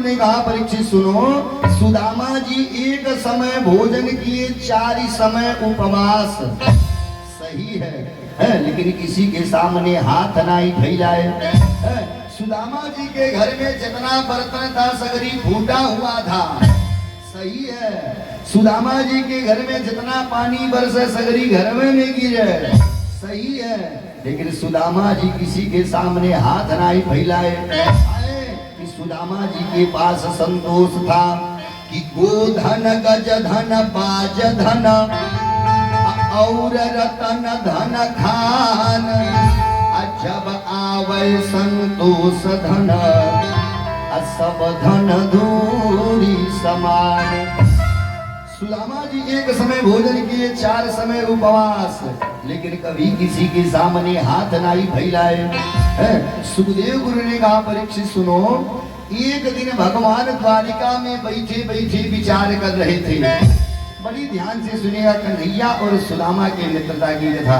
ने कहा परीक्षित सुनो, सुदामा जी एक समय भोजन किए, 4 समय उपवास। सही है, लेकिन किसी के सामने हाथ नहीं फैलाए। सुदामा जी के घर में जितना बर्तन था सगरी फूटा हुआ था। सही है, सुदामा जी के घर में जितना पानी बरसे सगरी घर में गिरे। सही है, लेकिन सुदामा जी किसी के सामने हाथ नहीं फैलाए। कि सुदामा जी के पास संतोष था कि गोधन गज धन बाज धन और रतन धन खान, जब आवे संतोष धन सब धन धूरी समान। सुदामा जी एक समय भोजन किए, 4 समय उपवास, लेकिन कभी किसी के सामने हाथ नहीं फैलाए। सुखदेव गुरु ने कहा परीक्षित सुनो, एक दिन भगवान द्वारिका में बैठे बैठे विचार कर रहे थे। बड़ी ध्यान से सुनिएगा, कन्हैया और सुदामा के मित्रता की कथा।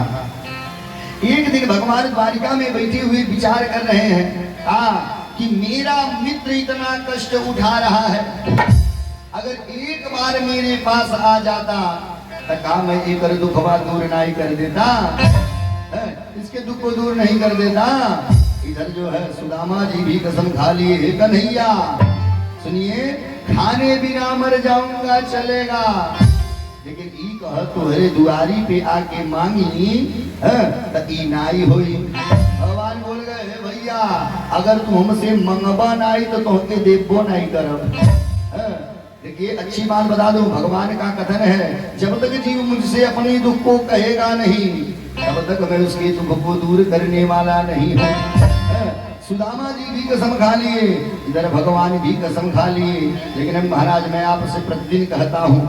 एक दिन भगवान द्वारिका में बैठे हुए विचार कर रहे हैं कि मेरा मित्र इतना कष्ट उठा रहा है, अगर एक बार मेरे पास आ जाता तो काम मैं एक दुखवा दूर नहीं कर देता, इसके दुख को दूर नहीं कर देता। इधर जो है सुदामा जी भी कसम खा लिए, कन्हैया सुनिए, खाने बिना मर जाऊंगा चलेगा, लेकिन ई कह तुहरे दुआरी पे आके मांगी तो ई नाई होई। भगवान बोल गए भैया, अगर तू हमसे मंगबा नहीं तो तुमके देबो नहीं करब। देखिए अच्छी बात बता दूं, भगवान का कथन है, जब तक जीव मुझसे अपने दुख को कहेगा नहीं तब तक मैं उसके दुख को दूर करने वाला नहीं हूँ। सुदामा जी भी कसम खा लिए, इधर भगवान भी कसम खा लिए, लेकिन महाराज मैं आपसे प्रतिदिन कहता हूँ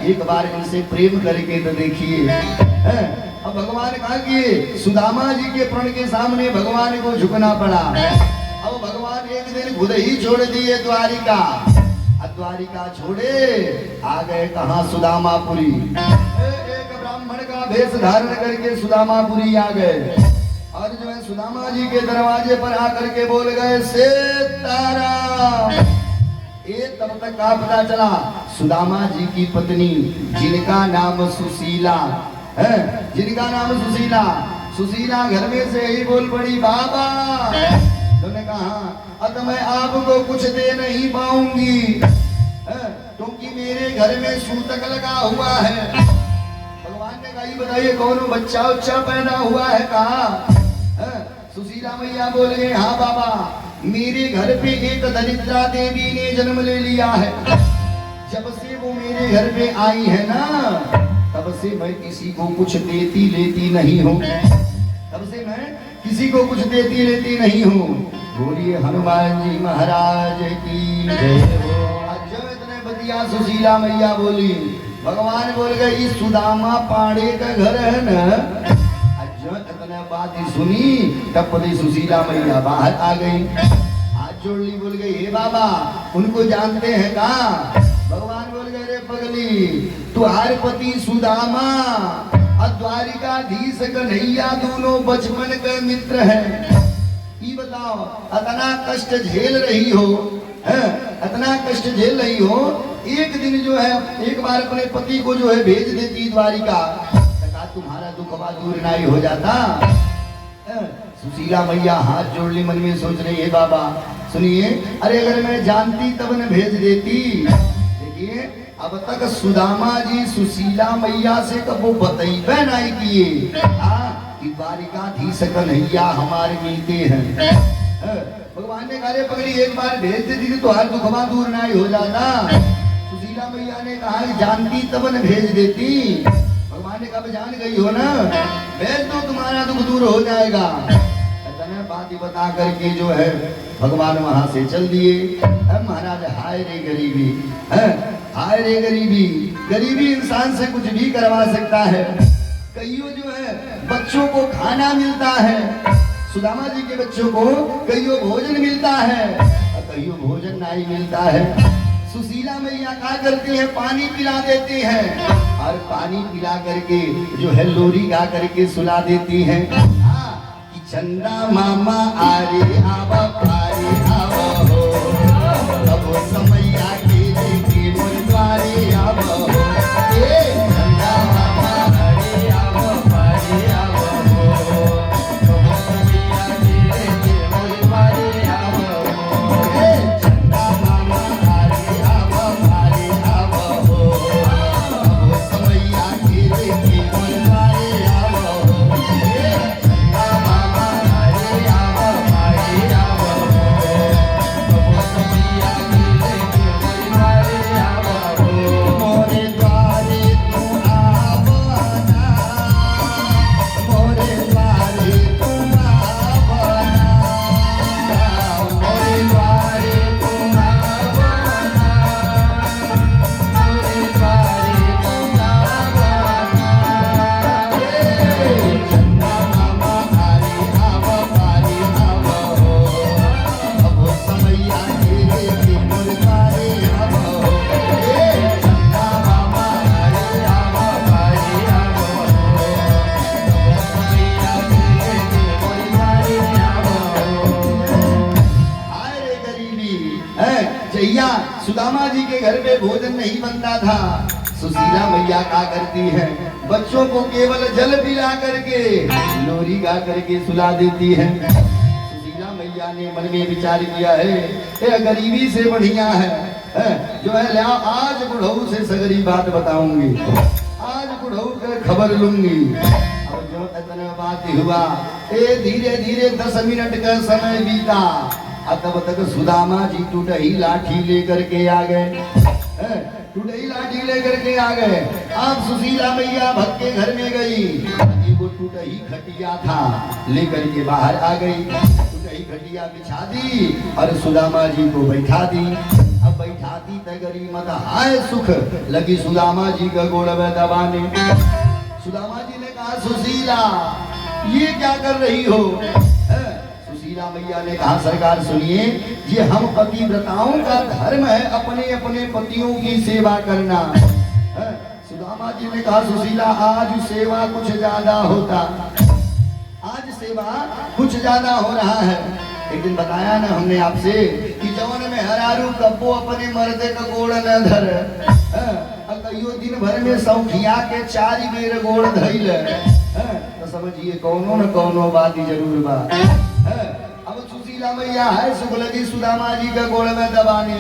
एक बार इनसे प्रेम करके तो देखिए। अब भगवान कहा कि सुदामा जी के प्रण के सामने भगवान को झुकना पड़ा। अब भगवान एक दिन खुद ही छोड़ दिए द्वारिका। द्वारिका छोड़े आ गए कहाँ, सुदामापुरी। एक ब्राह्मण का भेष धारण करके सुदामापुरी आ गए और जो है सुदामा जी के दरवाजे पर आकर के बोल गए सीताराम। तब तक का पता चला सुदामा जी की पत्नी जिनका नाम सुशीला है, जिनका नाम सुशीला, सुशीला घर में से ही बोल पड़ी बाबा। उन्होंने कहा अब मैं आपको कुछ दे नहीं पाऊंगी क्योंकि मेरे घर में सूतक लगा हुआ है। भगवान ने कहा बताइए कौन बच्चा उच्चा पैदा हुआ है, कहा सुशीला मैया बोल गए हाँ बाबा, मेरे घर पे एक दरिद्रा देवी ने जन्म ले लिया है। जब से वो मेरे घर पे आई है ना तब से मैं किसी को कुछ देती लेती नहीं हूँ, तब से मैं किसी को कुछ देती लेती नहीं हूँ। बोलिए हनुमान जी महाराज की जय हो। जब इतने बतिया सुशीला मैया बोली, भगवान बोल गए सुदामा पाड़े का घर है न। जो इतने बात सुनी तब पति सुशीला मैया बाहर आ गई, हाथ जोड़ ली, बोल गई हे बाबा उनको जानते हैं कहा। भगवान बोल गए रे पगली, तुम्हारे पति सुदामा और द्वारिकाधीश कन्हैया दोनों बचपन के मित्र हैं। ये बताओ इतना कष्ट झेल रही हो, इतना कष्ट झेल रही हो, एक दिन जो है एक बार अपने पति को जो है भेज देती द्वारिका, तुम्हारा दुखवा दूर नहीं हो जाता। सुशीला मैया हाथ जोड़ ली, मन में सोच रही है बाबा सुनिए, अरे अगर मैं जानती तब न भेज देती। देखिए अब तक सुदामा जी सुशीला मैया से कबो बतैबे नहीं किए कि द्वारिकाधीश कन्हैया हमारे मिलते हैं। भगवान ने कहा पगड़ी एक बार भेज देती तो हर दुखवा दूर नहीं हो जाता। सुशीला मैया ने कहा जानती तब न भेज देती। भगवान ने कहा जान गई हो ना, भेज दो तुम्हारा दुख दूर हो जाएगा। बात बता करके जो है भगवान वहां से चल दिए। महाराज हाय रे गरीबी, हाय रे गरीबी, गरीबी इंसान से कुछ भी करवा सकता है। कईयों जो है बच्चों को खाना मिलता है, सुदामा जी के बच्चों को कईयों भोजन मिलता है और कईयों भोजन नहीं मिलता है। सुशीला मैया क्या करती है, पानी पिला देती हैं और पानी पिला करके जो है लोरी गा करके सुला देती हैं। चंदा मामा आरे आवा पारे आवा हो, अब जैया सुदामा जी के घर पे भोजन नहीं बनता था, सुशीला मैया क्या करती है, बच्चों को केवल जल पिला करके लोरी गा करके सुला देती है। सुशीला मैया ने मन में विचार किया है, ये गरीबी से बढ़िया है जो है ले आज बुढ़ऊ से सगरी बात बताऊंगी, आज बुढ़ऊ का खबर लूंगी। अब जो इतना बात हुआ, ये धीरे धीरे 10 मिनट का समय बीता, तब तक सुदामा जी टूटही लाठी लेकर के आ गए, टूटही लाठी लेकर के आ गए। अब सुशीला मैया भक्त के घर में गई, वो टूटही खटिया था लेकर के बाहर आ गई, टूटही खटिया बिछा दी और सुदामा जी को बैठा दी। अब बैठाती तगरी मत हाय सुख लगी सुदामा जी का गोड़ में दबाने। सुदामा जी ने कहा, सुशीला ये क्या कर रही हो? सुशीला मैया ने कहा, सरकार सुनिए, ये हम पतिव्रताओं का धर्म है अपने अपने पतियों की सेवा करना। सुदामा जी ने कहा, सुशीला आज सेवा कुछ ज्यादा होता, आज सेवा कुछ ज्यादा हो रहा है। एक दिन बताया ना हमने आपसे कि जवन में हरारू कब्बो अपने मर्दे का गोड़ न धर, कईयो दिन भर में सौखिया के 4 बेर गोड़ धइल, तो समझिए कौनो न कौनो बात जरूर बा। अब सुशीला मैया है सुख लगी सुदामा जी का गोड़ में दबाने।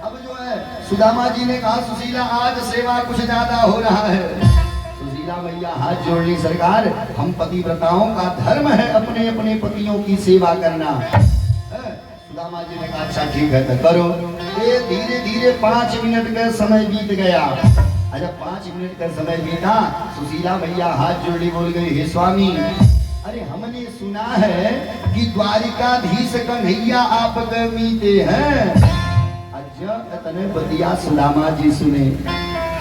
अब जो है सुदामा जी ने कहा, सुशीला आज सेवा कुछ ज्यादा हो रहा है। सुशीला मैया हाथ जोड़ ली, सरकार हम पतिव्रताओं का धर्म है अपने अपने पतियों की सेवा करना। सुदामा जी ने कहा, अच्छा ठीक है तो करो। ये धीरे धीरे 5 मिनट का समय बीत गया। अच्छा 5 मिनट का समय बीता, सुशीला मैया हाथ जोड़ी बोल गई, हे स्वामी, अरे हमने सुना है कि द्वारिकाधीश कन्हैया आप मीते हैं। अच्छा तने बतिया सुदामा जी सुने,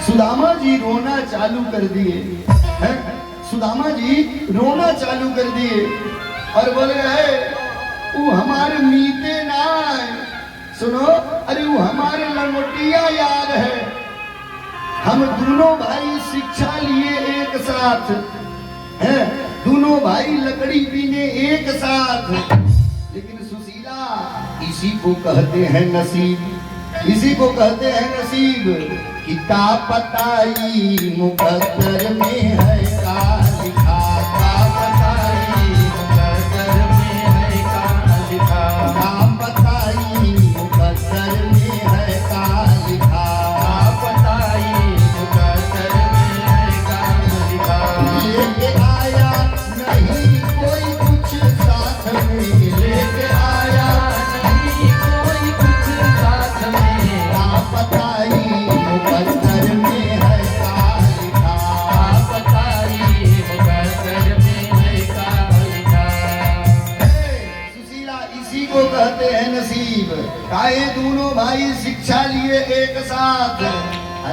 सुदामा जी रोना चालू कर दिए, सुदामा जी रोना चालू कर दिए और बोल रहे, वो हमारे मीते ना सुनो, अरे वो हमारे लंगोटिया याद है, हम दोनों भाई शिक्षा लिए एक साथ हैं, दोनों भाई लकड़ी पीने एक साथ। लेकिन सुशीला इसी को कहते हैं नसीब, इसी को कहते हैं नसीब। किता पताई मुकद्दर में है का लिखा, का पताई मुकद्दर में है का लिखा, का पताई मुकद्दर में है का लिखा, का पताई मुकद्दर में है का लिखा। लेके आया नहीं कोई कुछ साथ में, लेके आया नहीं कोई कुछ साथ में, का पताई मुकद्दर में है का लिखा, का पताई मुकद्दर में है का लिखा। सुशीला इसी को कहते हैं नसीब। काहे दोनों भाई शिक्षा लिए एक साथ,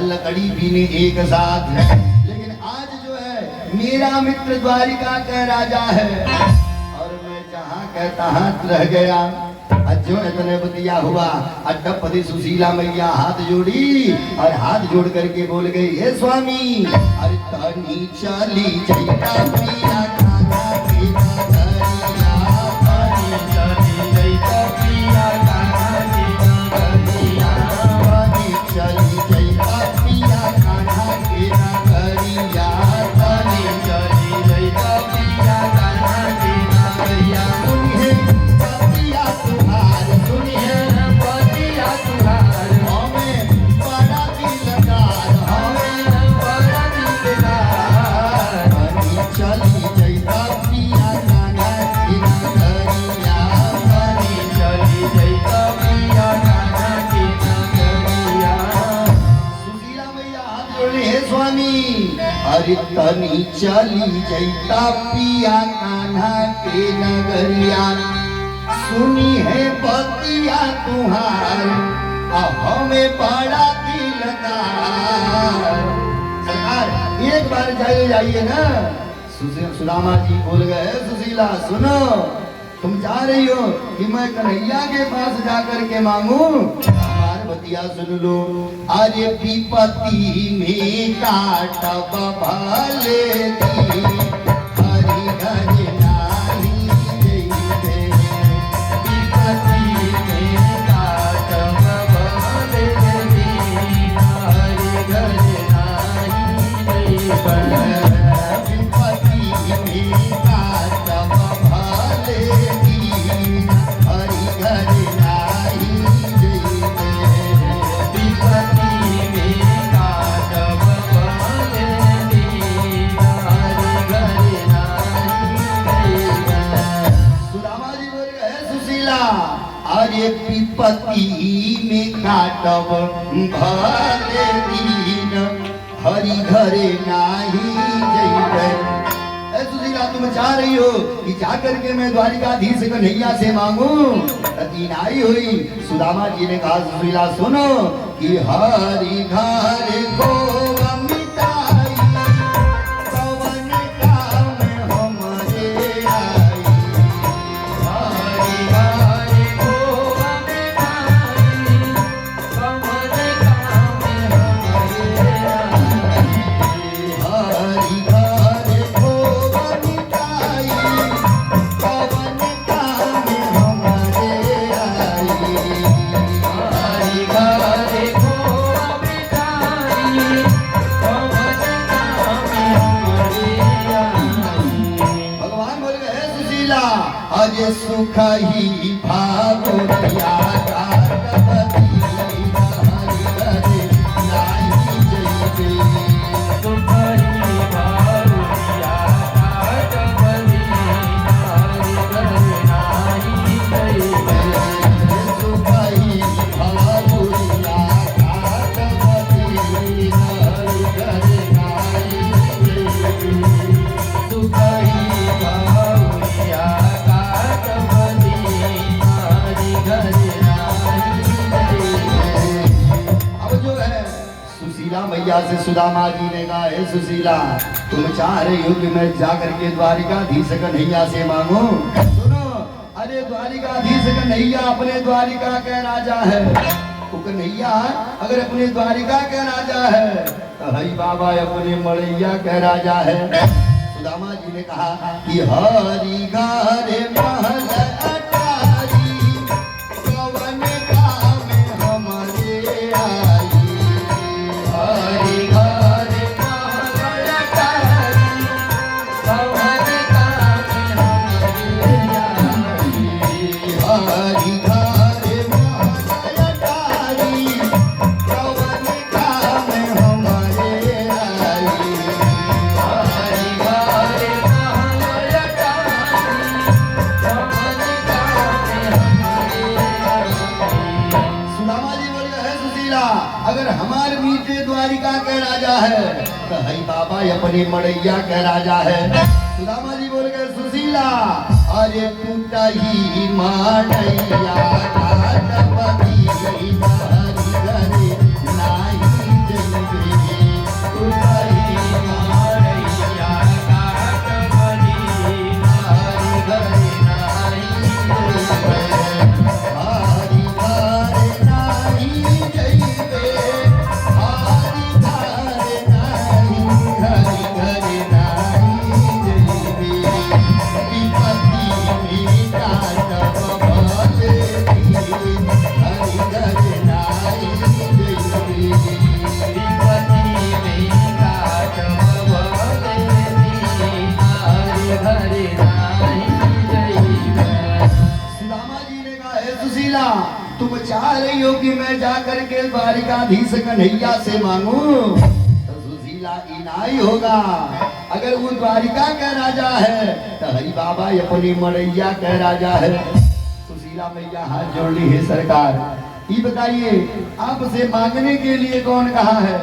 लकड़ी पीने एक साथ, लेकिन आज जो है मेरा मित्र द्वारिका का राजा है और मैं जहाँ कहता हाथ रह गया। जो इतने बतिया हुआ, अड्डपति सुशीला मैया हाथ जोड़ी और हाथ जोड़ करके बोल गई, हे स्वामी, अरे तनी चली जैता पिया कान्हा की नगरिया, तनी चली जैता पिया कान्हा की नगरिया, तनी चली जैता पिया कान्हा की नगरिया, तनी चली जैता पिया कान्हा की नगरिया। सुनिए पतिया तुम्हार, सुनिए पतिया तुम्हार, हमें बड़ा दिलदार, हमें बड़ा दिलदार, तनी चली जैता पिया कान्हा की नगरिया, तनी चली जैता पिया कान्हा की नगरिया। सुशीला मैया हाथ जोड़े, हे स्वामी, अरे तनी चली जैता पिया कान्हा के नगरिया, सुनी है बतिया तुहार, हमें बड़ा दिलदार। सरकार एक बार जाइए ना। सुदामा जी बोल गए, सुशीला सुनो, तुम जा रही हो कि मैं कन्हैया के पास जाकर के मांगू? हमार बतिया सुन लो। अरे विपत्ति में काट भले दी, हरि हरि नारी जैसे, विपत्ति में काट अरे विपत्ति में काटब भले दिन हरि घरे नाही जइबे। सुशीला तुम चाह रही हो कि जाकर के मैं द्वारिकाधीश कन्हैया से मांगू, तीन आई हुई। सुदामा जी ने कहा सुशीला सुनो कि हरि घरे को मिटाई पवन काम हमरे आई। हरि घरे को मिटाई पवन काम हमरे आई। हरि घरे को मिटाई पवन काम हमरे आई। हरि घरे को मिटाई पवन काम हमरे आई। भगवान बोल गए सुशीला अज सुख ही भागोतिया काटपति हरि घरे नाही जइबे। सुख ही भागोतिया काटपति हरि घरे नाही जइबे। सुख ही भागोतिया काटपति हरि घरे नाही जइबे। सुख ही भागोतिया काटपति हरि घरे नाही जइबे। अब जो है सुशीला मैया से सुदामा जी ने कहा हे सुशीला तुम चाह रही हो कि मैं जाकर के द्वारिकाधीश कन्हैया से मांगू। सुनो अरे द्वारिकाधीश कन्हैया अपने द्वारिका के राजा है। तो कन्हैया अगर अपने द्वारिका के राजा है तो हरि बाबा अपने मड़ैया के राजा है। सुदामा जी ने कहा कि हरि घरे महल अटारी पवन काम हमरे आई। हरि घरे महल अटारी पवन काम हमरे आई। हरि घरे महल अटारी पवन काम हमरे आई। हरि घरे महल अटारी पवन काम हमरे आई। सुदामा जी बोल गए सुशीला अगर हमारे मीठे द्वारिका के राजा है तो हरि बाबा अपने मड़ैया के राजा है। सुदामा जी बोल गए सुशीला अरे टूटा ही मड़ैया काटपति हरि घरे नाही जइबे। टूटा ही मड़ैया काटपति हरि घरे नाही जइबे। हरि घरे नाही जइबे। हरि घरे नाही हरि घरे नाही जइबे। विपत्ति में काटब भले दिन हरि घरे नाही जइबे। विपत्ति में काटब भले दिन हरि घरे नाही जइबे। सुदामा जी ने कहा हे सुशीला तुम चाह रही हो कि मैं जाकर के द्वारिकाधीश कन्हैया से मांगू। तो सुशीला इनाई होगा अगर वो द्वारिका का राजा है तो हरि बाबा अपनी मड़ैया का राजा है। सुशीला मैया हाथ जोड़ ली है सरकार ये बताइए आपसे मांगने के लिए कौन कहा है।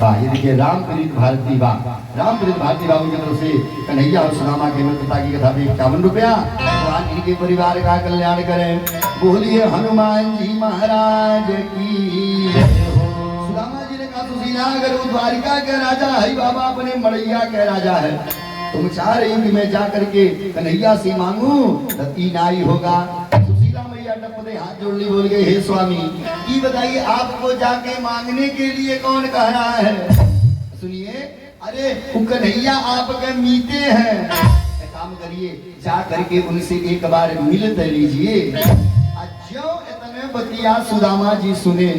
वाह ये देखिए रामप्रीत भारती वाह रामप्रीत भारती बाबू की तरफ से कन्हैया और सुदामा के मित्रता की कथा पे 51 रुपया। भगवान इनके परिवार का कल्याण करें। बोलिए हनुमान जी महाराज की जय हो। सुदामा जी ने कहा सुशीला अगर वो द्वारिका के राजा हरि बाबा अपने मड़ैया के राजा है तुम चाह रही हो कि मैं जा करके कन्हैया से मांगू तो तीन आई होगा। सुशीला मैया टपते हाथ जोड़ ली बोल गए हे स्वामी ये बताइए आपको जाके मांगने के लिए कौन कह रहा है। सुनिए अरे वो कन्हैया आपके मीते हैं एक काम करिए जा करके उनसे एक बार मिल तो लीजिए। जो इतने बतिया सुदामा जी सुने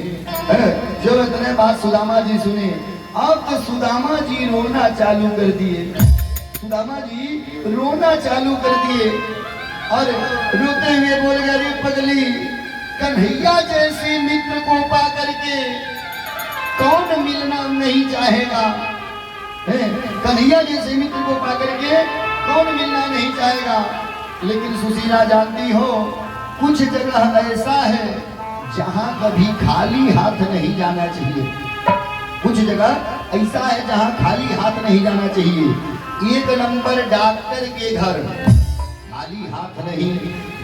जो इतने बात सुदामा जी सुने अब तो सुदामा जी रोना चालू कर दिए। सुदामा जी रोना चालू कर दिए और रोते हुए बोल गए रे पगली कन्हैया जैसे मित्र को पा करके कौन मिलना नहीं चाहेगा। कन्हैया जैसे मित्र को पा करके कौन मिलना नहीं चाहेगा। लेकिन सुशीला जानती हो कुछ जगह ऐसा है जहां कभी खाली हाथ नहीं जाना चाहिए। कुछ जगह ऐसा है जहां खाली हाथ नहीं जाना चाहिए। एक नंबर डॉक्टर के घर खाली हाथ नहीं,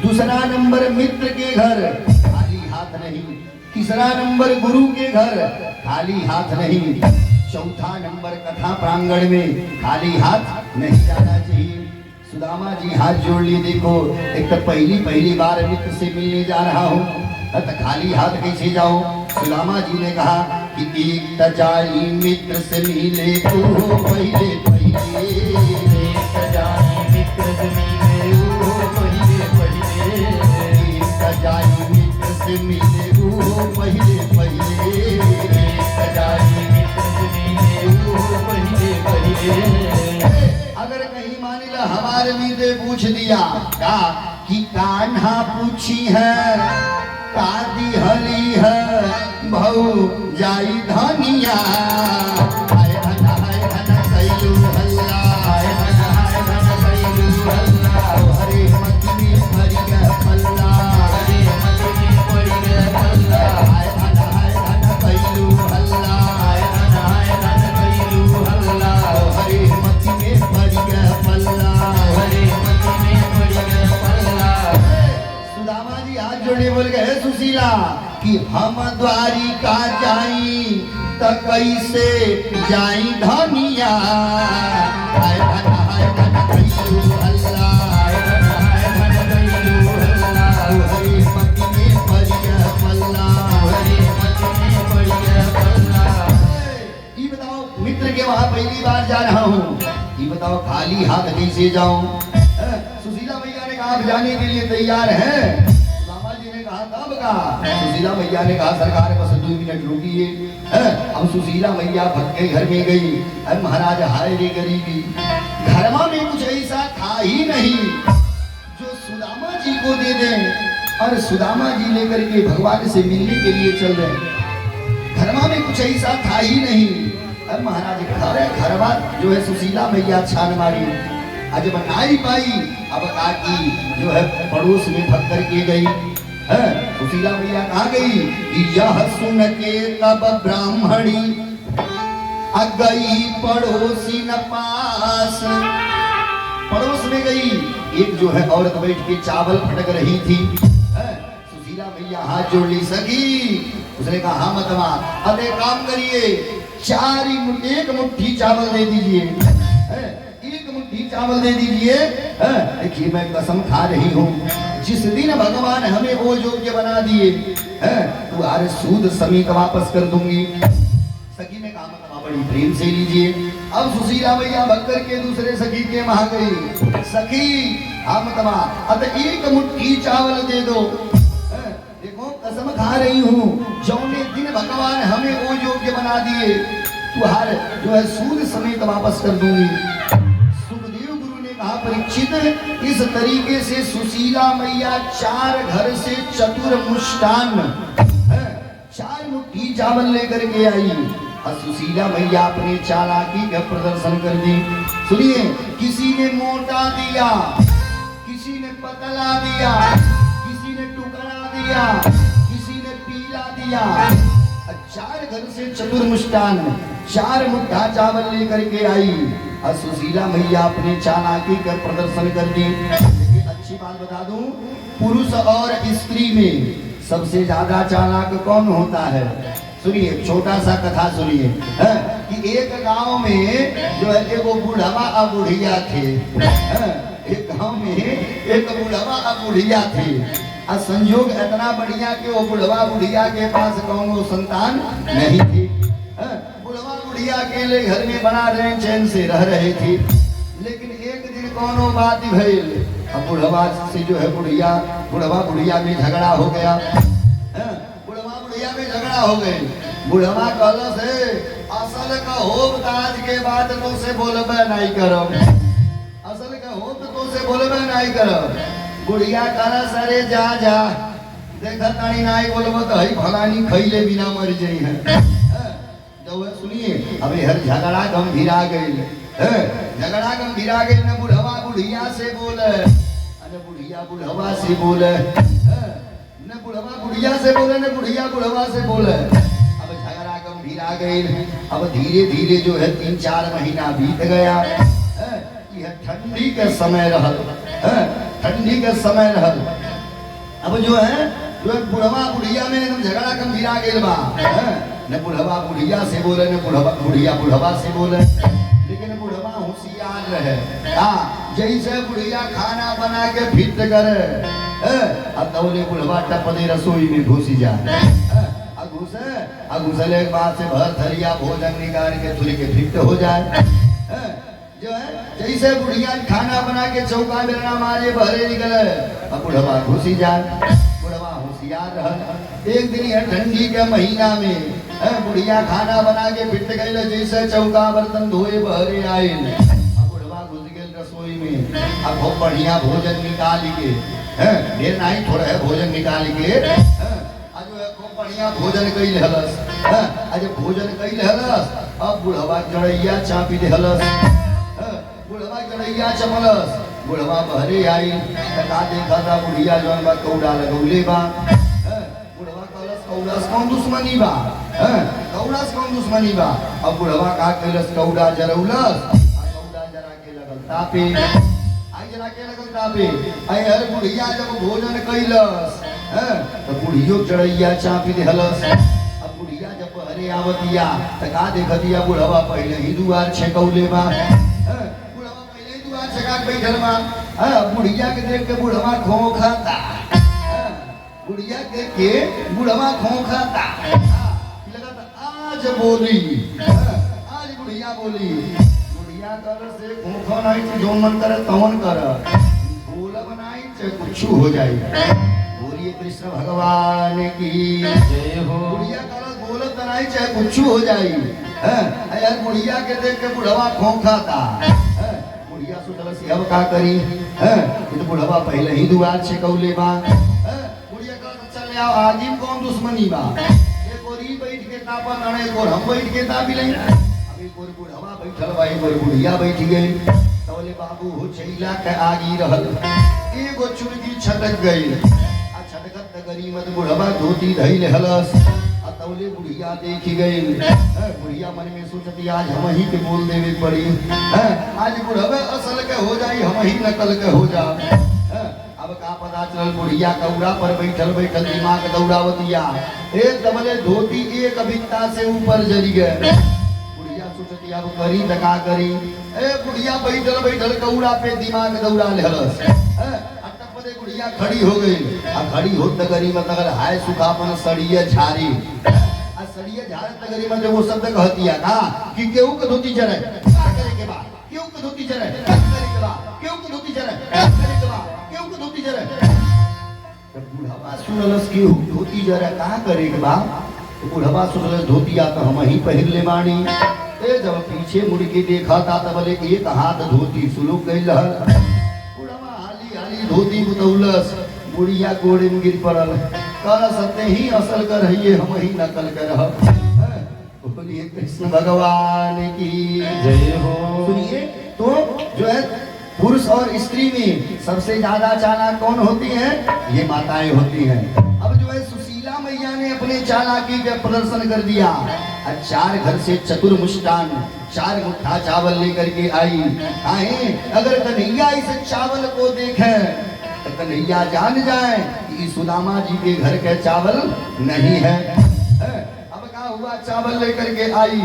दूसरा नंबर मित्र के घर खाली हाथ नहीं, तीसरा नंबर गुरु के घर खाली हाथ नहीं, चौथा नंबर कथा प्रांगण में खाली हाथ नहीं जाना चाहिए। सुदामा जी हाथ जोड़ लिए, देखो एक तो पहली बार मित्र से मिलने जा रहा हूँ, तो खाली हाथ कैसे जाओ। सुदामा जी ने कहा कि एक तजाई मित्र से मिले तो पहले एक तजाई मित्र से मिले एक तजाई मित्र से मिले पहले एक तजाई मित्र से मिले। अगर कहीं मान लो हमारे मित्र पूछ दिया का कि कान्हा पूछी है कादी हली है भौ जाई धनिया, हाय हन कैलू हल्ला, हाय हन कैलू हल्ला, हरे मत में भरी गया पल्ला, हरे मत में भरी गया पल्ला, हाय हन कैलू हल्ला, हाय हन कैलू हल्ला, हरे मत में भरी गया पल्ला, हरे मत में भरी गया पल्ला। सुदामा जी हाथ जोड़े बोल गए सुशीला कि हम द्वारिका जाई त कैसे जाई धनिया, हाय धन कैलू हल्ला, हाय धन कैलू हल्ला, हरे मत में पड़ गया पल्ला, हरे मत में पड़ गया पल्ला। ये बताओ मित्र के वहां पहली बार जा रहा हूँ, ये बताओ खाली हाथ कैसे जाऊं। सुशीला मैया ने कहा आप जाने के लिए तैयार हैं। सुदामा जी ने कहा कब का। सुशीला मैया ने कहा सरकार बस 2 मिनट रुकिए। अब सुशीला मैया भक्त के घर में गई। अरे महाराज हाय रे गरीबी, घरमा में कुछ ऐसा था ही नहीं जो सुदामा जी को दे दें, और सुदामा जी लेकर के भगवान से मिलने के लिए चल रहे। घरमा में कुछ ऐसा था ही नहीं। अब महाराज घरवा जो है सुशीला मैया छान मारी, आज बनाई पाई। अब काकी जो है पड़ोस में भग करके गई। सुशीला मैया कहाँ गई कि यह सुन के तब ब्राह्मणी गई पड़ोसी न पास। पड़ोस में गई, एक जो है औरत बैठ के चावल फटक रही थी। सुशीला मैया हाथ जोड़ ली, सखी। उसने कहा हाँ मतवा, अब एक काम करिए, एक मुट्ठी चावल दे दीजिए, एक मुट्ठी चावल दे दीजिए। देखिए मैं कसम खा रही हूँ, जिस दिन भगवान हमें वो योग्य बना दिए तुम्हारे सूद समेत वापस कर दूंगी। सखी ने कहा मतवा बड़ी प्रेम से लीजिए। अब सुशीला मैया भग करके दूसरे सखी के वहां गई। सखी हाँ मतवा, अब एक मुट्ठी चावल दे दो। देखो कसम खा रही हूँ, जौने दिन भगवान हमें वो योग्य बना दिए तुम्हारे जो है सूद समेत वापस कर दूंगी। सुखदेव गुरु ने कहा परीक्षित, इस तरीके से सुशीला मैया 4 घर से चतुर मुष्टान 4 मुट्ठी चावल लेकर के आई। और सुशीला मैया अपने चालाकी का प्रदर्शन कर दी। सुनिए, किसी ने मोटा दिया, किसी ने पतला दिया, किसी ने टुकड़ा दिया, किसी ने पीला दिया। 4 घर से चतुर मुष्टान 4 मुट्ठा चावल लेकर के आई। और सुशीला मैया अपने चालाकी का प्रदर्शन कर दी। अच्छी बात बता दूं, पुरुष और स्त्री में सबसे ज्यादा चालाक कौन होता है? सुनिए, छोटा सा कथा सुनिए कि एक गांव में जो है एगो बुढ़वा और बुढ़िया थे। एक गांव में एक बुढ़वा और बुढ़िया थे। और संयोग इतना बढ़िया कि वो बुढ़वा बुढ़िया के पास कौनो संतान नहीं थी। बुढ़वा बुढ़िया अकेले घर में बना रहे, चैन से रह रहे थे। लेकिन एक दिन कौनो बात भइल, अब बुढ़वा से जो है बुढ़वा बुढ़िया में झगड़ा हो गया। बुढ़वा बुढ़िया में झगड़ा हो गए। बुढ़वा कहला से असल का होब आज के बाद तो से बोलबे नहीं करब, असल का होब तो से बोलबे नहीं करब। बुढ़िया कहला सरे जा जा, देखा तानी नहीं बोलबो तो हई भलानी खइले बिना मर जाई है। तो सुनिए, अबे हर झगड़ा गंभीरा गई, झगड़ा गंभीरा गई। न बुढ़वा बुढ़िया से बोले, अरे बुढ़िया बुढ़वा से बोले, न बुढ़वा बुढ़िया से बोले, न बुढ़िया बुढ़वा से बोले। अब झगड़ा गंभीर आ गई। अब धीरे धीरे जो है 3-4 महीना बीत गया। यह ठंडी के समय रहल, ठंडी के समय रहल। अब जो है बुढ़वा बुढ़िया में एकदम झगड़ा गंभीर आ गई बा। न बुढ़वा बुढ़िया से बोले, न बुढ़िया बुढ़वा से बोले। लेकिन बुढ़वा होशियार रहे। जैसे बुढ़िया खाना बना के फिट करे, अब तौले बुढ़वा टपदे रसोई में घुस जाए। घुसले के बाद से भर थरिया भोजन निकाल के तुल के फिट हो जाए। जो है जैसे बुढ़िया खाना बना के चौका बेलना मारे बहरे निकले, अब बुढ़वा घुसी जाए। बुढ़वा होशियार रह। एक दिन है ठंडी के महीना में बुढ़िया खाना बना के फिट गई। जैसे चौका बर्तन धोए बहरे आए, अब बुढ़वा घुस गए रसोई में। अब बहुत बढ़िया भोजन निकाल के, ढेर नहीं थोड़ा है भोजन निकाल के बढ़िया भोजन कई हलस। आज भोजन कई हलस। अब बुढ़वा जड़ैया चापी दे हलस। बुढ़वा जड़ैया चमलस। बुढ़वा बहरे आई। का देखा था बुढ़िया जौन बा कौड़ा लगौले बा। बुढ़वा कहलस कौड़ा कौन दुश्मनी बा, कौड़ा कौन दुश्मनी बा। अब बुढ़वा का कैलस कौड़ा जरौलस। कौड़ा जरा के लगल तापे। आई जरा के लगल तापे। आई हर बुढ़िया जब भोजन कैलस, तो बुढ़ियो जड़ैया चापी दे हलस। अब बुढ़िया जब बहरे आवतिया तो का देखतिया बुढ़वा पहले ही दुआर छकौले बा। बुढ़वा पहले ही दुआर छका के बैठल बा। बुढ़िया के देख के बुढ़वा खोखता। बुढ़िया देख के बुढ़वा खोखता। लगता आज बोली, आज बुढ़िया बोली। बुढ़िया कर से खोखा नहीं, जो मन करे तवन कर, बोलब नहीं चाहे कुछ हो जाए। बोलिए कृष्ण भगवान की जय हो। बुढ़िया कहलस बोलत नहीं चाहे कुछ हो जाई। यार बुढ़िया के देख के बुढ़वा खोखा था। बुढ़िया सोचलस अब का करी। तो बुढ़वा पहले ही दुआर छकौले बा। बुढ़िया कहलस चल आओ आजिम कौन दुश्मनी बा। एक ओरी बैठ के तापा नणे, एक और हम बैठ के तापी ले। अब एक और बुढ़वा बैठल बा, एक और बुढ़िया बैठ गई। तौले बाबू हो चैला के आगी रहल। एगो चुड़की छटक गई। छटकत गरीमत बुढ़वा धोती धइल हलस। तौले बुढ़िया देखी गई। बुढ़िया मन में सोचती आज हम ही के बोल देवे पड़ी। आज बुढ़वा असल के हो जाई, हम ही नकल के हो जा। अब का पता चल बुढ़िया कौड़ा पर बैठल बैठल दिमाग दौड़ावतिया। एक दबले धोती एक बित्ता से ऊपर जली गए। बुढ़िया सोचती अब करी त का करी। बुढ़िया बैठल बैठल कौड़ा पे दिमाग दौड़ा ले हलस। बुढ़िया खड़ी हो गई। अब खड़ी हो तगरी मत अगर हाय सुखापन सड़िया झारी। सड़िया झारे तगरी मत वो शब्द कहती है का कि केहू के धोती जरे का करे के बाद, केहू के धोती जरे का करे के बाद, केहू के धोती जरे का करे के बाद, केहू के धोती जरे। तो बुढ़वा सुनलस केहू धोती जरे का करे के बाद। तो बुढ़वा सुनलस धोतिया तो हम ही पहिर ले बानी। जब पीछे मुड़ के देखा था तब बोले एक हाथ धोती सुलुक गई रहल। धोती बुतौलस। बुढ़िया गोड़े में गिर पड़ल। कहला सत्य ही असल कर रही है, हम ही नकल कर रहा। बोलिए कृष्ण भगवान की जय हो। सुनिए तो जो है पुरुष और स्त्री में सबसे ज्यादा चालाक कौन होती है? ये माताएं होती हैं। अब जो है सुशीला मैया ने अपने चालाकी का प्रदर्शन कर दिया। 4 घर से चतुर मुष्टान 4 मुट्ठा चावल लेकर के आई। अगर कन्हैया इस चावल को देखे तो कन्हैया जान जाए कि सुदामा जी के घर के चावल नहीं है। अब क्या हुआ, चावल लेकर के आई।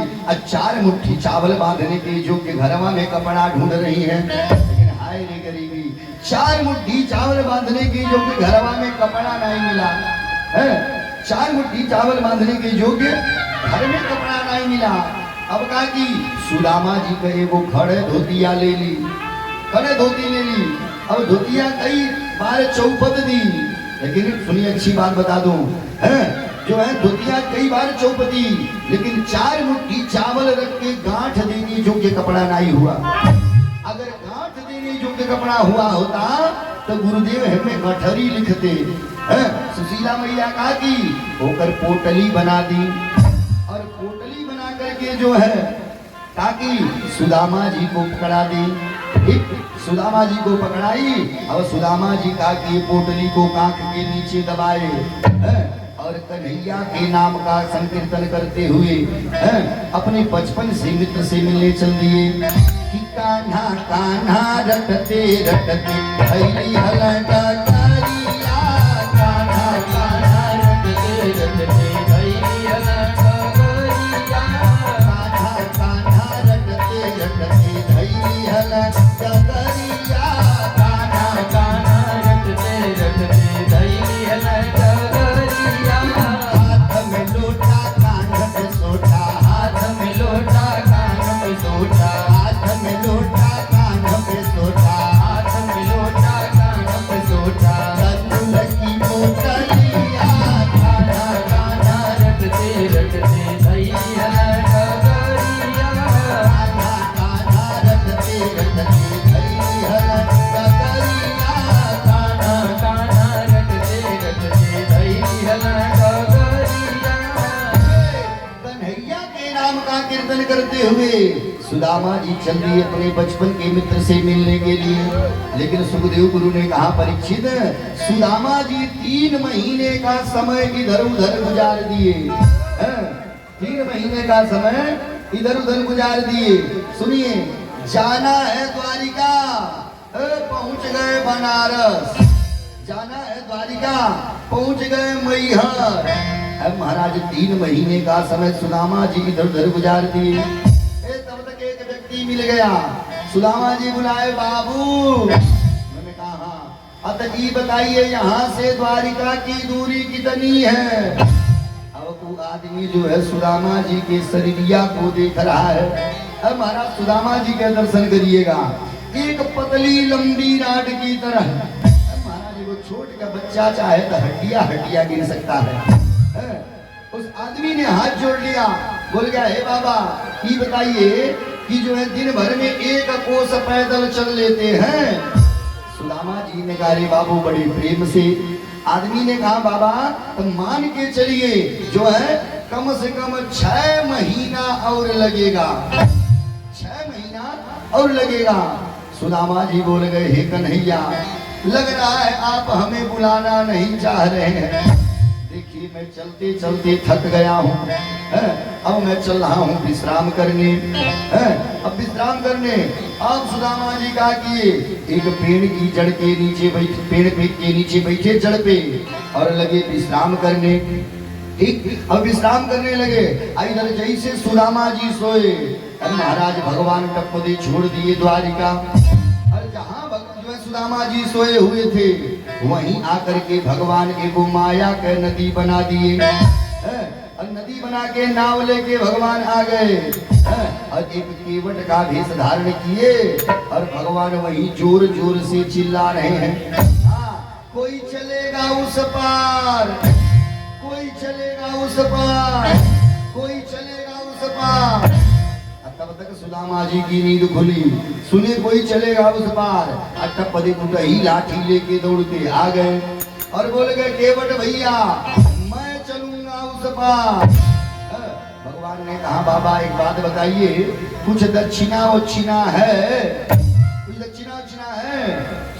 4 मुट्ठी चावल बांधने के जो के घरवा में कपड़ा ढूंढ रही है। लेकिन हाय रे गरीबी, 4 मुट्ठी चावल बांधने की जो के घरवा में कपड़ा नहीं मिला। 4 मुट्ठी चावल बांधने के जो के घर में कपड़ा नहीं मिला। अब कहा कि सुदामा जी का एगो खड़े धोतिया ले ली, खड़े धोती ले ली। अब धोतिया कई बार चौपट दी। लेकिन सुनिए अच्छी बात बता दूं, जो है धोतिया कई बार चौपटी, लेकिन 4 मुट्ठी चावल रख के गांठ देने जो के कपड़ा नहीं हुआ। अगर गांठ देने जो के कपड़ा हुआ होता तो गुरुदेव हमें गठरी लिखते। सुशीला मैया कहा कि होकर पोटली बना दी। और पोटली बना करके जो है ताकि सुदामा जी को पकड़ा दी। ठीक सुदामा जी को पकड़ाई और सुदामा जी का कि पोटली को कांख के नीचे दबाए और कन्हैया के नाम का संकीर्तन करते हुए अपने बचपन से मित्र से मिलने चल दिए कि कान्हा कान्हा रटते रटते थैली हलका करिया कान्हा कान्हा रटते रटते थैली हलका करिया कान्हा कान्हा रटते रटते थैली हलका करिया कान्हा कान्हा रटते रटते थैली हलका हाथ में लोटा कान पे सोटा हाथ में लोटा कान पे सोटा हाथ में लोटा कान पे सोटा हाथ में लोटा कान पे सोटा रतन की पोटलिया कान्हा कान्हा रटते रटते थैया कगरिया कान्हा कान्हा रटते रटते थैया कगरिया कान्हा कान्हा रटते रटते थैया का कीर्तन करते हुए सुदामा जी चल दिए अपने बचपन के मित्र से मिलने के लिए। लेकिन सुखदेव गुरु ने कहा परीक्षित सुदामा जी 3 महीने का समय इधर उधर गुजार दिए 3 महीने का समय इधर उधर गुजार दिए। सुनिए जाना है द्वारिका पहुंच गए बनारस जाना है द्वारिका पहुंच गए मैहर। अब महाराज 3 महीने का समय सुदामा जी इधर उधर गुजार दिए। तब तक एक व्यक्ति मिल गया सुदामा जी बुलाए बाबू मैंने कहा अतः जी बताइए यहाँ से द्वारिका की दूरी कितनी है। अब वो आदमी जो है सुदामा जी के शरीरिया को देख रहा है। अब महाराज सुदामा जी के दर्शन करिएगा एक पतली लंबी राड की तरह। महाराज वो छोट का बच्चा चाहे तो हड्डियां हड्डियां गिन सकता है। उस आदमी ने हाथ जोड़ लिया बोल गया हे बाबा ये बताइए कि जो है दिन भर में 1 कोस पैदल चल लेते हैं। सुदामा जी ने कहा रे बाबू बड़े प्रेम से। आदमी ने कहा बाबा तो मान के चलिए जो है कम से कम 6 महीना और लगेगा 6 महीना और लगेगा। सुदामा जी बोल गए हे कन्हैया लग रहा है आप हमें बुलाना नहीं चाह रहे हैं। देखिए मैं चलते चलते थक गया हूँ अब मैं चल रहा हूँ विश्राम करने अब विश्राम करने। अब सुदामा जी कहा कि एक पेड़ की जड़ के नीचे बैठे पेड़ के नीचे बैठे जड़ पे और लगे विश्राम करने। ठीक अब विश्राम करने लगे। इधर जैसे सुदामा जी सोए अब महाराज भगवान टप्पदी छोड़ दिए द्वारिका। और जहाँ सुदामा जी सोए हुए थे वहीं आकर के भगवान के को माया के नदी बना दिए और नदी बना के नाव लेके भगवान आ गए और एक केवट का भेष धारण किए और भगवान वहीं जोर जोर से चिल्ला रहे हैं कोई चलेगा उस पार कोई चलेगा उस पार कोई चलेगा उस पार। तब तक सुदामा जी की नींद खुली सुने कोई चलेगा उस पार। अट्टपदी कुटही लाठी लेके दौड़ के आ गए और बोल गए केवट भैया मैं चलूंगा उस पार। भगवान ने कहा बाबा एक बात बताइए कुछ दक्षिणा वक्षिणा है कुछ दक्षिणा वक्षिणा है।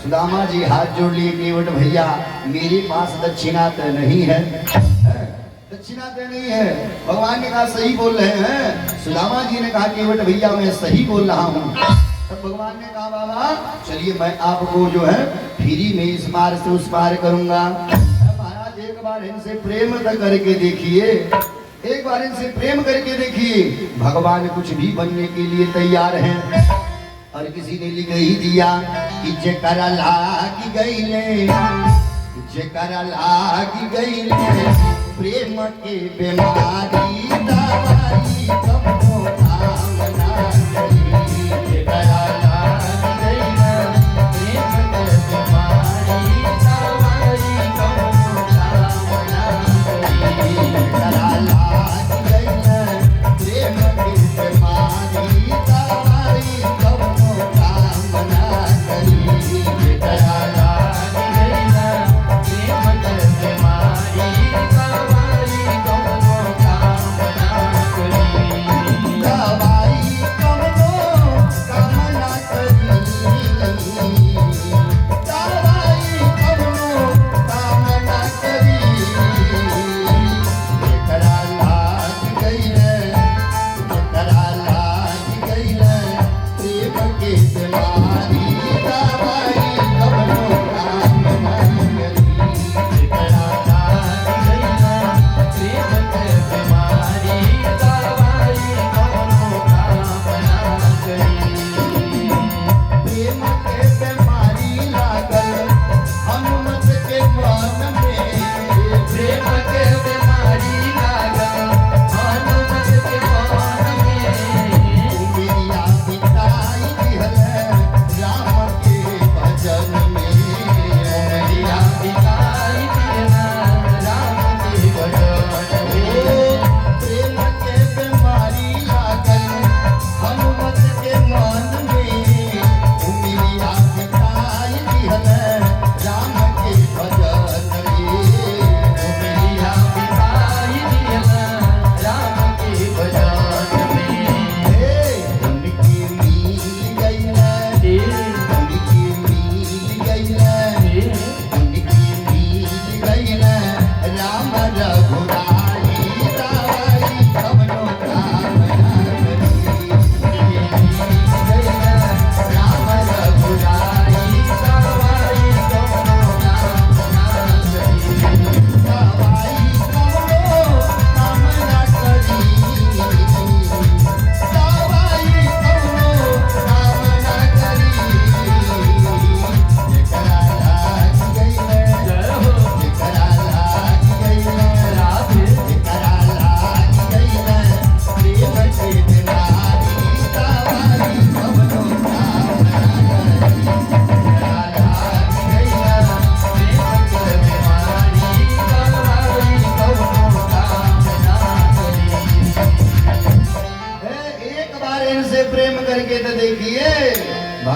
सुदामा जी हाथ जोड़ लिए केवट भैया मेरे पास दक्षिणा तो नहीं है दक्षिणा तो नहीं है। भगवान ने कहा सही बोल रहे हैं। सुदामा जी ने कहा केवट भैया मैं सही बोल रहा हूँ। तब भगवान ने कहा बाबा चलिए मैं आपको जो है फ्री में इस पार से उस पार करूंगा। महाराज एक बार इनसे प्रेम करके देखिए एक बार इनसे प्रेम करके देखिए भगवान कुछ भी बनने के लिए तैयार हैं। और किसी ने लिख ही दिया कि जेकरा लागी गईले जेकरा लागी गईले प्रेम के बीमारी दवाई कबो काम ना करी। जेकरा लागी गईले प्रेम के बीमारी दवाई कबो काम ना करी। जेकरा लागी गईले प्रेम के बीमारी दवाई कबो काम ना करी। जेकरा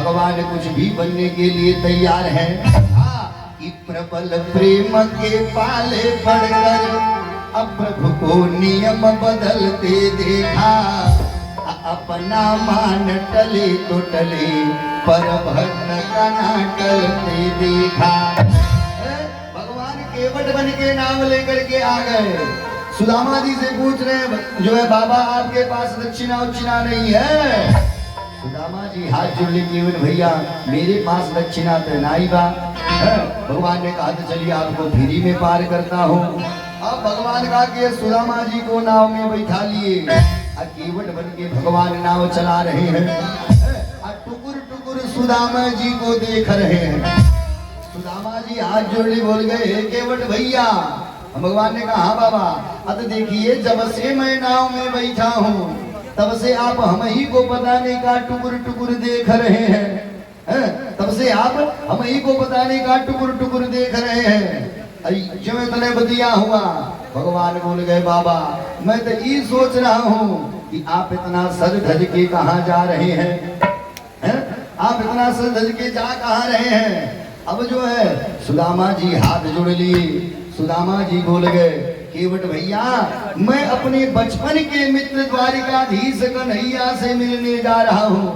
भगवान कुछ भी बनने के लिए तैयार हैं। कि प्रबल प्रेम के पाले पड़कर अब प्रभु को नियम बदलते देखा, अपना मान टले तो टले पर भक्त का ना टलते देखा। भगवान केवट बन के नाम लेकर के आ गए। सुदामा जी से पूछ रहे हैं जो है बाबा आपके पास दक्षिणा उच्छिना नहीं है। सुदामा जी हाथ जोड़ लेके भैया मेरे पास दक्षिणा तो नहीं बा। भगवान ने कहा तो चलिए आपको फ्री में पार करता हूँ। अब भगवान कहा कि सुदामा जी को नाव में बैठा लिए, केवट बन के भगवान नाव चला रहे हैं। टुकुर टुकुर सुदामा जी को देख रहे हैं। सुदामा जी हाथ जोड़े बोल गए केवट भैया। भगवान ने कहा हाँ बाबा, अब देखिए जब से मैं नाव में बैठा हूँ तब से आप हम ही को बताने का टुकुर टुकुर देख रहे हैं। तब से आप हम ही को बताने का टुकुर टुकुर देख रहे हैं। जो इतने बदिया हुआ भगवान बोल गए बाबा मैं तो ये सोच रहा हूँ कि आप इतना सज धज के कहाँ जा रहे हैं, आप इतना सज धज के जा कहाँ रहे हैं। अब जो है सुदामा जी हाथ जोड़ लिए। सुदामा जी बोल गए केवट भैया मैं अपने बचपन के मित्र द्वारिकाधीश कन्हैया से मिलने जा रहा हूँ।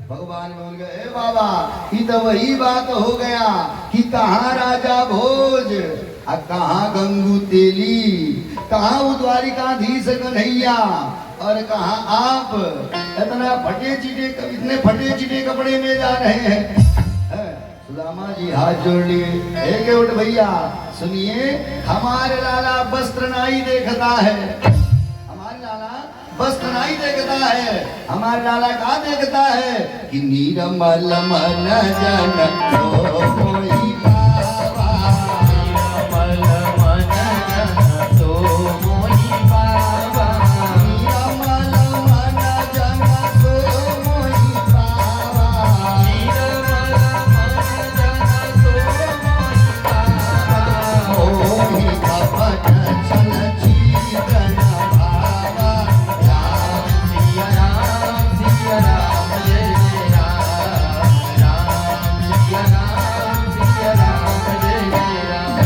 भगवान बोल गए बाबा ये तो वही बात हो गया कि कहाँ राजा भोज कहाँ गंगू तेली, कहाँ वो द्वारिकाधीश कन्हैया और कहाँ आप इतना इतने फटे चिटे कपड़े में जा रहे हैं। सुदामा जी हाथ जोड़ लिए। केवट भैया सुनिए हमारे लाला वस्त्र नहीं देखता है, हमारे लाला वस्त्र नहीं देखता है। हमारे लाला का देखता है कि नीरमल मन जन तो मोहि पावा, नीरमल मन जन तो मोहि पावा, नीरमल मन जन तो मोहि पावा, नीरमल मन जन तो मोहि पावा, मोहि कपट छल चीकन भावा, राम सिया राम सिया राम जय जय राम, राम सिया राम सिया राम जय जय राम।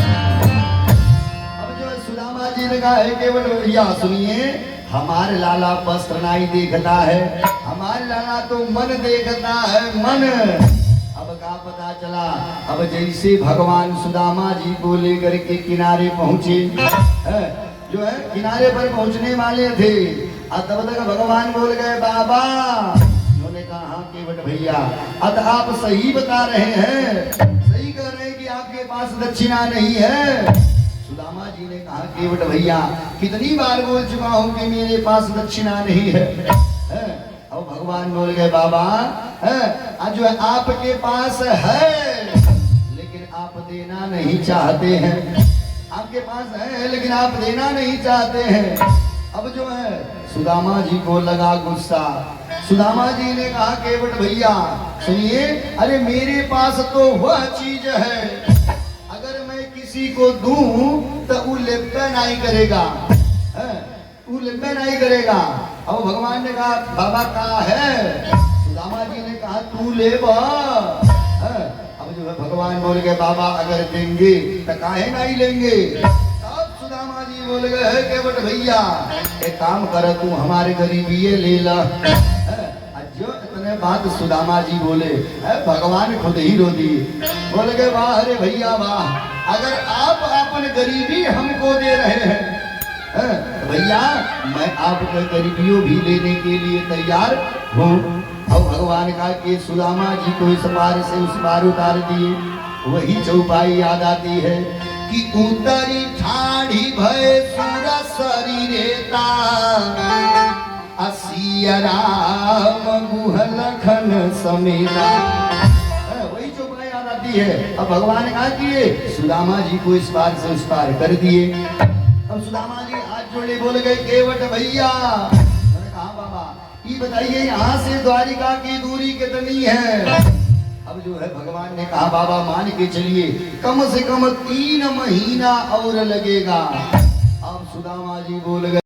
अब जो सुदामा जी ने कहा है केवट भैया सुनिए हमारे लाला वस्त्र नहीं देखता है, हमारे लाला तो मन देखता है मन। अब का पता चला अब जैसे भगवान सुदामा जी को लेकर के किनारे पहुंचे, जो है किनारे पर पहुंचने वाले थे तब तक भगवान बोल गए बाबा। उन्होंने कहा हाँ केवट भैया अब आप सही बता रहे हैं, सही कह रहे हैं कि आपके पास दक्षिणा नहीं है। सुदामा जी ने कहा केवट भैया कितनी बार बोल चुका हूँ कि मेरे पास दक्षिणा नहीं है। अब भगवान बोल गए बाबा आज जो है आपके पास है लेकिन आप देना नहीं चाहते हैं, आपके पास है लेकिन आप देना नहीं चाहते हैं। अब जो है सुदामा जी को लगा गुस्सा। सुदामा जी ने कहा केवट भैया सुनिए अरे मेरे पास तो वह चीज है अगर मैं किसी को दूं तो वो लेप्पे नहीं करेगा, वो लेप्पे नहीं करेगा। अब भगवान ने कहा बाबा का है। सुदामा जी ने कहा तू ले बा। अब जो है भगवान बोल गए बाबा अगर देंगे तो काहे नहीं लेंगे। तब सुदामा जी बोल गए केवट भैया एक काम कर तू हमारे गरीबी ले ला। जो इतने बात सुदामा जी बोले भगवान खुद ही रो दिए। बोल गए वाह अरे भैया वाह अगर आप अपन गरीबी हमको दे रहे हैं भैया मैं आपका गरीबियों भी लेने के लिए तैयार हूँ। अब भगवान का कि सुदामा जी को इस पार से उस पार उतार दिए। वही चौपाई याद आती है कि उतरी ठाड़ी भय सुर शरीरेता असिया राम गुहलखन समेता। वही चौपाई याद आती है। अब भगवान ने कहा कि सुदामा जी को इस पार से उस पार कर दिए। अब सुदामा जी हाथ जोड़े बोल गए केवट भैया। मैंने कहा बाबा ये बताइए यहाँ से द्वारिका की दूरी कितनी है। अब जो है भगवान ने कहा बाबा मान के चलिए कम से कम 3 महीना और लगेगा। अब सुदामा जी बोल गए